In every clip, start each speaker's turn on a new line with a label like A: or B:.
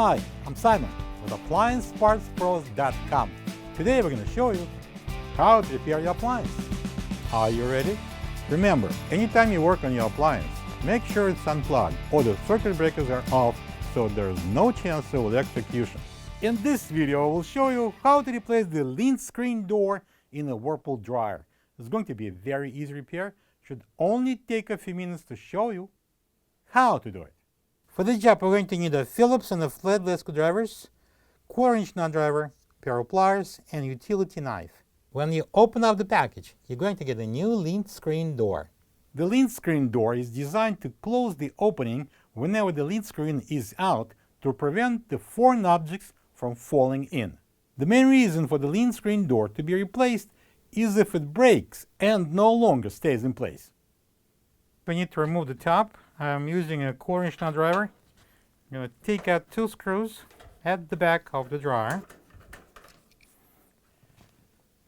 A: Hi, I'm Simon with AppliancePartsPros.com. Today we're going to show you how to repair your appliance. Are you ready? Remember, anytime you work on your appliance, make sure it's unplugged or the circuit breakers are off so there's no chance of electrocution. In this video, I will show you how to replace the Lint screen door in a Whirlpool dryer. It's going to be a very easy repair. Should only take a few minutes to show you how to do it. For this job, we're going to need a Phillips and a flathead screwdrivers, 1/4-inch nut driver, pair of pliers, and utility knife. When you open up the package, you're going to get a new Lint screen door. The Lint screen door is designed to close the opening whenever the Lint screen is out to prevent the foreign objects from falling in. The main reason for the Lint screen door to be replaced is if it breaks and no longer stays in place. We need to remove the top. I'm using a 1/4-inch nut driver. I'm going to take out 2 screws at the back of the dryer.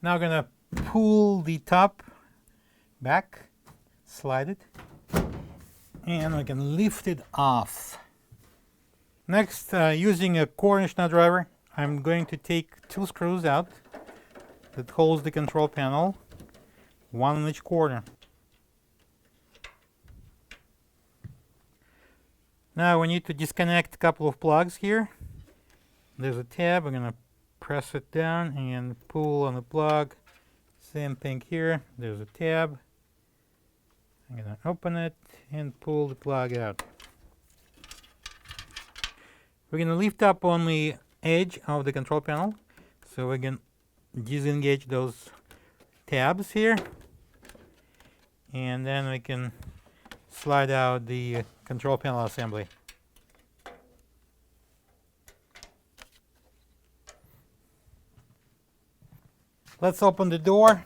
A: Now I'm going to pull the top back, slide it, and I can lift it off. Next, using a 1/4-inch nut driver, I'm going to take 2 screws out that holds the control panel, 1 in each corner. Now we need to disconnect a couple of plugs here. There's a tab. I'm going to press it down and pull on the plug. Same thing here. There's a tab. I'm going to open it and pull the plug out. We're going to lift up on the edge of the control panel so we can disengage those tabs here, and then we can slide out the control panel assembly. Let's open the door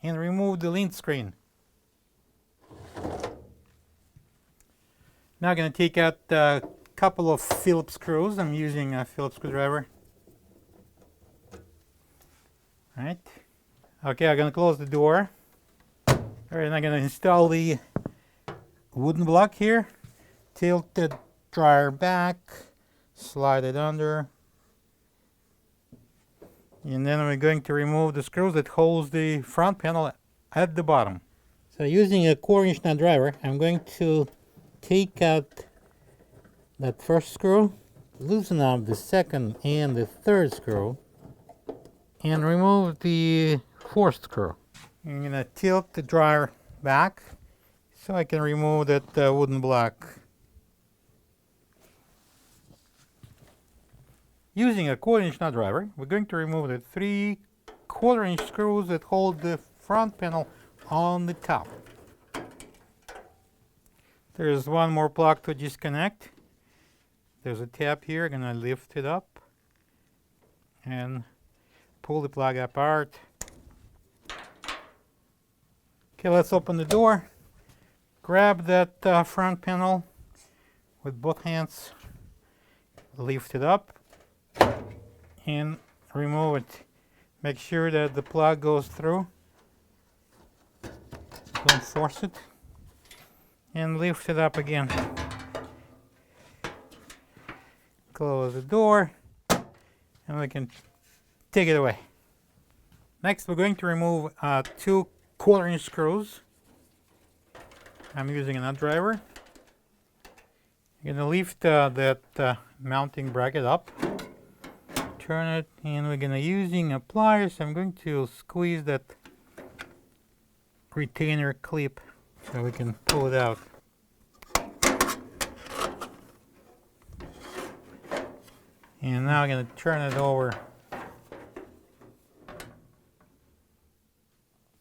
A: and remove the Lint screen. Now I'm going to take out a couple of Phillips screws. I'm using a Phillips screwdriver. Alright. Okay, I'm going to close the door. Alright, I'm going to install the wooden block here. Tilt the dryer back, slide it under, and then we're going to remove the screws that holds the front panel at the bottom. So using a 1/4-inch nut driver, I'm going to take out that first screw, loosen up the second and the third screw, and remove the 4th screw. I'm going to tilt the dryer back so I can remove that wooden block. Using a 1/4-inch nut driver, we're going to remove the 3 1/4-inch screws that hold the front panel on the top. There's one more plug to disconnect. There's a tab here. I'm going to lift it up and pull the plug apart. Okay, let's open the door. Grab that front panel with both hands, lift it up, and remove it. Make sure that the plug goes through. Don't force it. And lift it up again. Close the door, and we can take it away. Next, we're going to remove 2 1/4-inch screws. I'm using a nut driver. I'm going to lift that mounting bracket up, turn it, and we're going to using a pliers. I'm going to squeeze that retainer clip so we can pull it out. And now I'm going to turn it over.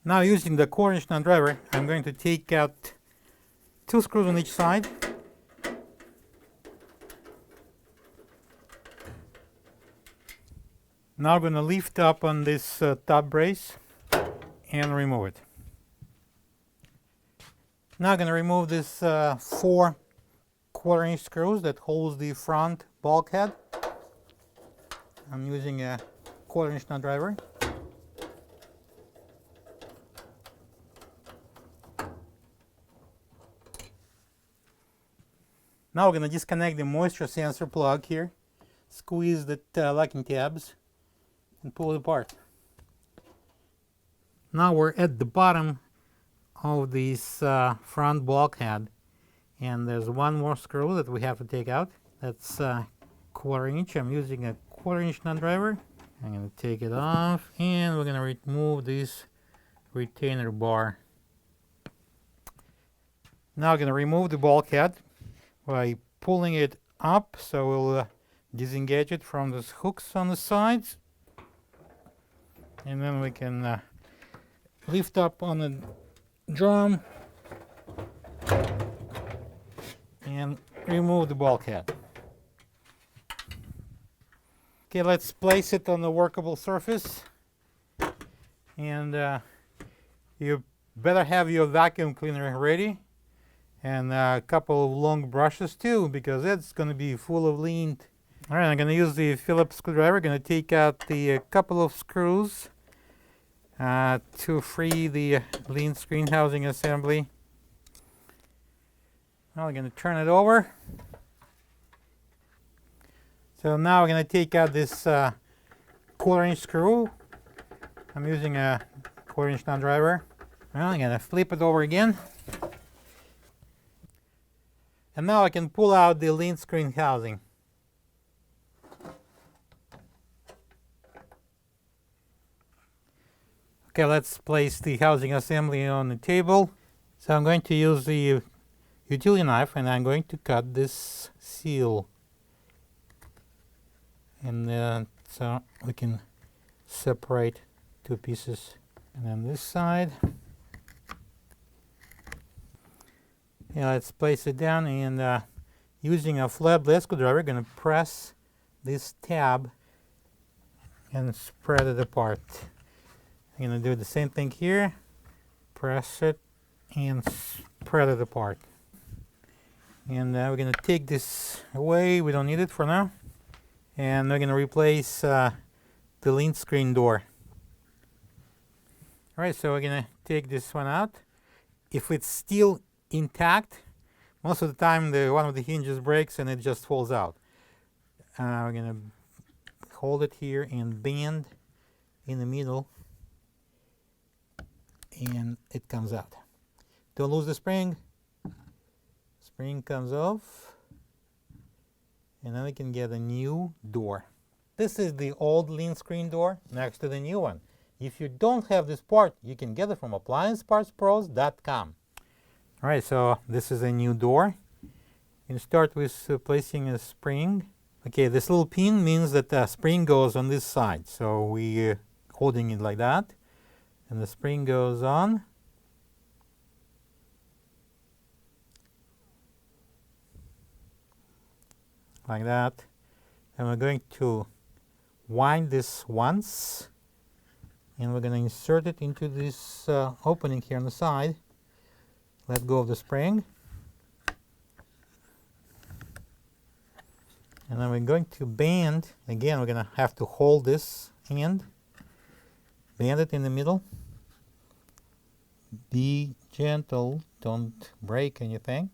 A: Now using the 1/4-inch nut driver, I'm going to take out 2 screws on each side. Now I'm going to lift up on this top brace and remove it. Now I'm going to remove this 4 1/4-inch screws that holds the front bulkhead. I'm using a 1/4-inch nut driver. Now we're going to disconnect the moisture sensor plug here, squeeze the locking tabs, and pull it apart. Now we're at the bottom of this front bulkhead, and there's one more screw that we have to take out. That's 1/4 inch. I'm using a 1/4 inch nut driver. I'm going to take it off, and we're going to remove this retainer bar. Now I'm going to remove the bulkhead by pulling it up, so we'll disengage it from those hooks on the sides, and then we can lift up on the drum and remove the bulkhead. Okay, let's place it on the workable surface, and you better have your vacuum cleaner ready, and a couple of long brushes too, because it's going to be full of lint. All right, I'm going to use the Phillips screwdriver. Going to take out the couple of screws to free the lint screen housing assembly. Now we're going to turn it over. So now we're going to take out this 1/4 inch screw. I'm using a 1/4 inch nut driver. Well, I'm going to flip it over again. And now I can pull out the lint screen housing. Okay, let's place the housing assembly on the table. So I'm going to use the utility knife, and I'm going to cut this seal. And so we can separate two pieces. And then this side. Yeah, let's place it down, and using a flat blade screwdriver, going to press this tab and spread it apart. I'm going to do the same thing here. Press it and spread it apart. And we're going to take this away. We don't need it for now. And we're going to replace the lint screen door. All right, so we're going to take this one out. If it's still intact, most of the time one of the hinges breaks and it just falls out. We're going to hold it here and bend in the middle, and it comes out. Don't lose the spring. Spring comes off, and then we can get a new door. This is the old lint screen door next to the new one. If you don't have this part, you can get it from appliancepartspros.com. All right, so this is a new door. You can start with placing a spring. Okay, this little pin means that the spring goes on this side. So we're holding it like that, and the spring goes on. Like that. And we're going to wind this once, and we're going to insert it into this opening here on the side. Let go of the spring. And then we're going to bend. Again, we're going to have to hold this end. Bend it in the middle. Be gentle. Don't break anything.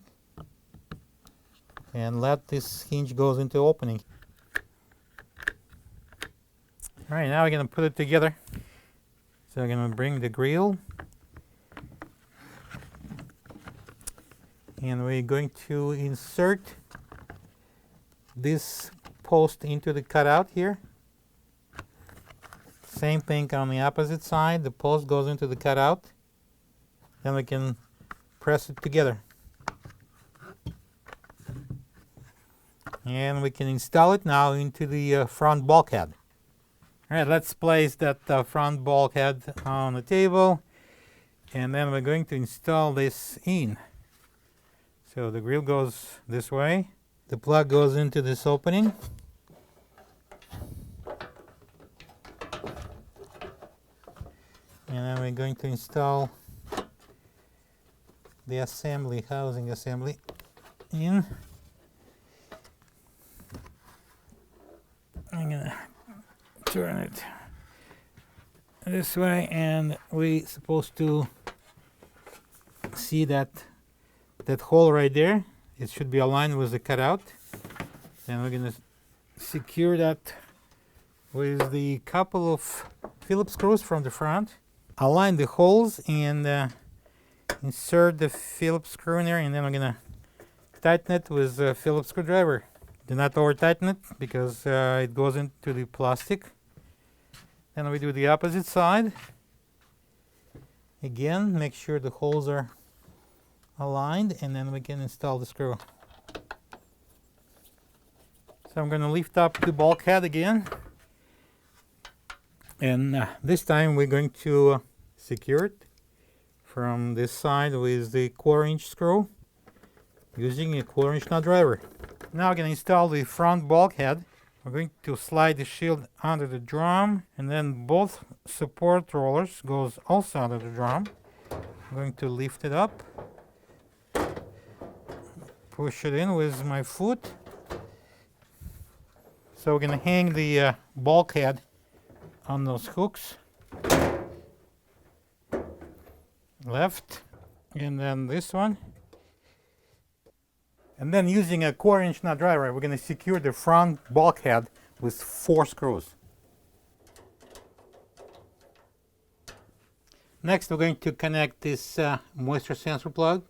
A: And let this hinge goes into opening. All right, now we're going to put it together. So we're going to bring the grill. And we're going to insert this post into the cutout here. Same thing on the opposite side. The post goes into the cutout. Then we can press it together. And we can install it now into the front bulkhead. All right, let's place that front bulkhead on the table. And then we're going to install this in. So the grill goes this way. The plug goes into this opening. And then we're going to install the assembly, housing assembly in. I'm gonna turn it this way, and we're supposed to see that hole right there. It should be aligned with the cutout. Then we're going to secure that with the couple of Phillips screws from the front. Align the holes and insert the Phillips screw in there, and then we're going to tighten it with a Phillips screwdriver. Do not over tighten it because it goes into the plastic. Then we do the opposite side. Again, make sure the holes are aligned, and then we can install the screw. So I'm going to lift up the bulkhead again, and this time we're going to secure it from this side with the 1/4-inch screw using a 1/4-inch nut driver. Now I'm going to install the front bulkhead. We're going to slide the shield under the drum, and then both support rollers goes also under the drum. I'm going to lift it up, push it in with my foot. So we're going to hang the bulkhead on those hooks. Left, and then this one. And then using a 1/4-inch nut driver, we're going to secure the front bulkhead with 4 screws. Next, we're going to connect this moisture sensor plug.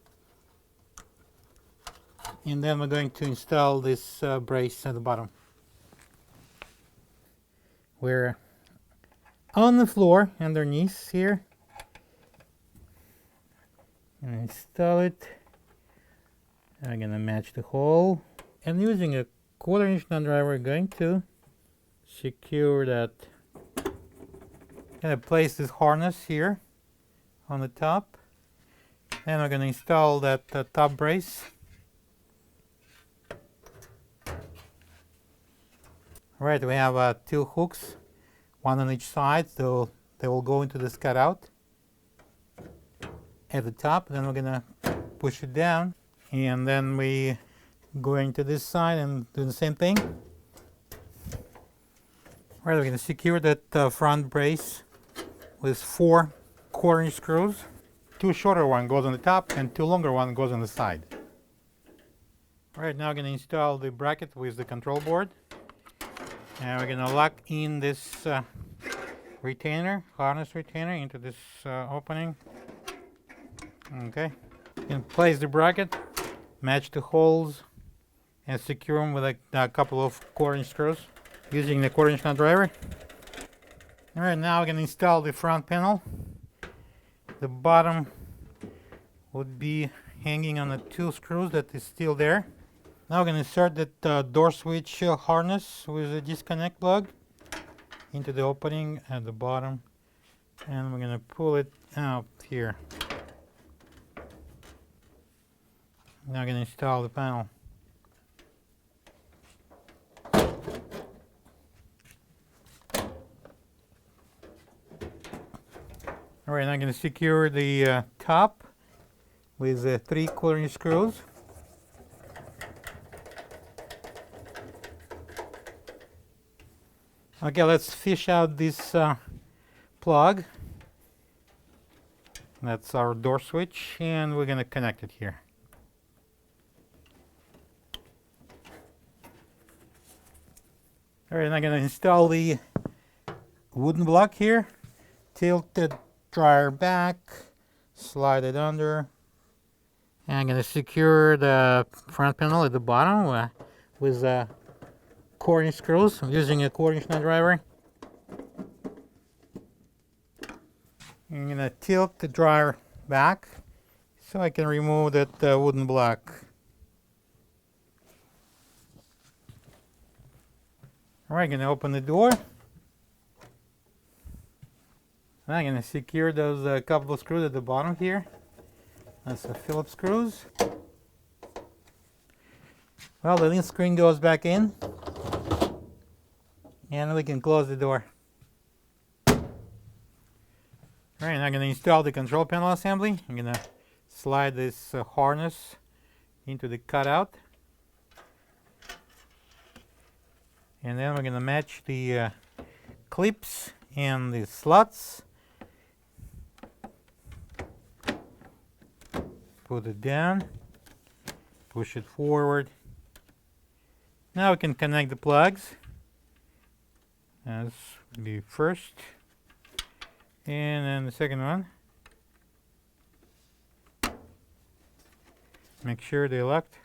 A: And then we're going to install this brace at the bottom. We're on the floor underneath here. And install it. I'm going to match the hole, and using a 1/4-inch nut driver, we're going to secure that. Going to place this harness here on the top, and we're going to install that top brace. Alright, we have 2 hooks, one on each side, so they will go into this cutout at the top. Then we're going to push it down. And then we go into this side and do the same thing. Right, we're going to secure that front brace with 4 1/4-inch screws. 2 shorter one goes on the top and 2 longer one goes on the side. Right, now we're going to install the bracket with the control board. And we're going to lock in this retainer, harness retainer, into this opening. Okay. You can place the bracket, match the holes, and secure them with a couple of 1/4-inch screws using the 1/4-inch nut driver. Alright, now we're going to install the front panel. The bottom would be hanging on the 2 screws that is still there. Now we're going to insert that door switch harness with a disconnect plug into the opening at the bottom, and we're going to pull it out here. Now I'm going to install the panel. Alright, now I'm going to secure the top with 3 1/4-inch screws. Okay, let's fish out this plug. That's our door switch, and we're going to connect it here. Alright, I'm going to install the wooden block here. Tilt the dryer back, slide it under, and I'm going to secure the front panel at the bottom with 1/4-inch screws. I'm using a 1/4-inch nut driver. I'm going to tilt the dryer back so I can remove that wooden block. Alright, I'm going to open the door. Now I'm going to secure those couple of screws at the bottom here. That's the Phillips screws. Well, the lint screen goes back in, and we can close the door. Alright, now I'm going to install the control panel assembly. I'm going to slide this harness into the cutout. And then we're going to match the clips and the slots. Put it down. push it forward. Now we can connect the plugs. As the first, and then the second one. Make sure they're locked.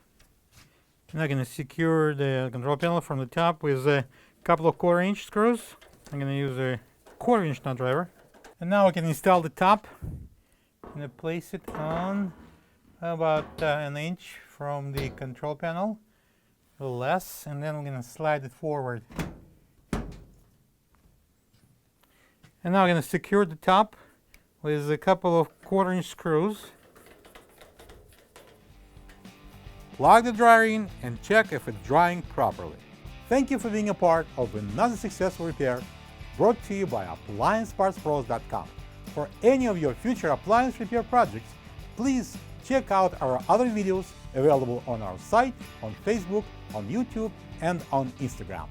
A: Now I'm going to secure the control panel from the top with a couple of 1/4-inch screws. I'm going to use a 1/4-inch nut driver. And now I can install the top. I'm going to place it on about an inch from the control panel, a little less, and then we're going to slide it forward. And now I'm going to secure the top with a couple of 1/4-inch screws. Plug the dryer in and check if it's drying properly. Thank you for being a part of another successful repair brought to you by AppliancePartsPros.com. For any of your future appliance repair projects, please check out our other videos available on our site, on Facebook, on YouTube, and on Instagram.